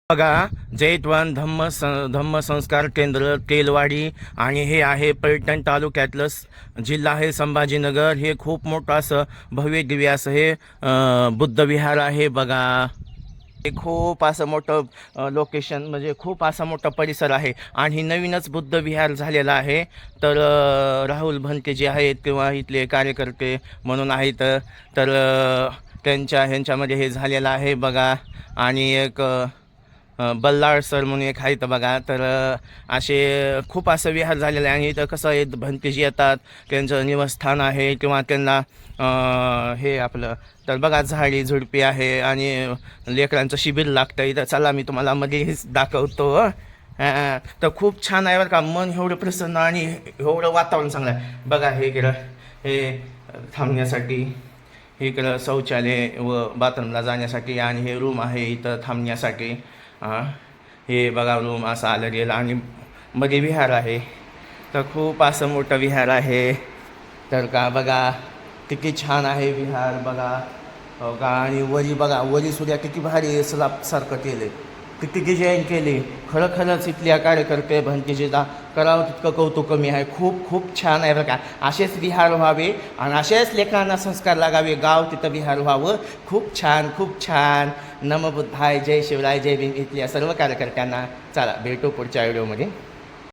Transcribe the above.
बघा, जैतवन धम्म संस्कार केंद्र तेलवाडी आणि हे आहे पैठण तालुक्यातलं जिल्हा आहे संभाजीनगर. हे खूप मोठं असं भव्य दिव्य असं हे बुद्ध विहार आहे. बघा, हे खूप असं मोठं लोकेशन म्हणजे खूप असा मोठा परिसर आहे आणि नवीनच बुद्ध विहार झालेला आहे. तर राहुल भंते जे आहेत किंवा इथले कार्यकर्ते म्हणून आहेत, तर ह्यांच्यामध्ये हे झालेलं आहे. बघा, आणि एक बल्लाळ सर म्हणून एक आहेत बघा. तर असे खूप असं विहार झालेलं आहे. आणि इथं कसं आहे, भंतेजी येतात, त्यांचं निवासस्थान आहे किंवा त्यांना हे आपलं, तर बघा झाडी झुडपी आहे आणि लेकरांचं शिबिर लागतं इथं. चला मी तुम्हाला मध्ये हेच दाखवतो. तर खूप छान आहे बरं का, मन एवढं प्रसन्न आणि एवढं वातावरण चांगलं आहे. बघा, हे इकडं हे थांबण्यासाठी, इकडं शौचालय व बाथरूमला जाण्यासाठी, आणि हे रूम आहे इथं थांबण्यासाठी. हे बघा रूम असं आलं गेलं आणि मध्ये विहार आहे. तर खूप असं मोठं विहार आहे. तर का बघा किती छान आहे विहार. बघा बघा, आणि वरी बघा, वरी सुद्धा किती भारी स्लॅबसारखं केले, किती डिझाईन केली. खरंच इथल्या कार्यकर्ते भंतेजीला करावं तितकं कौतुक कमी आहे. खूप खूप छान आहे बघा. असेच विहार व्हावे आणि असेच लेकरांना संस्कार लागावे. गाव तिथं विहार व्हावं. खूप छान खूप छान. नमो बुद्धाय, जय शिवराय, जय भीम इथल्या सर्व कार्यकर्त्यांना. चला भेटू पुढच्या व्हिडिओमध्ये.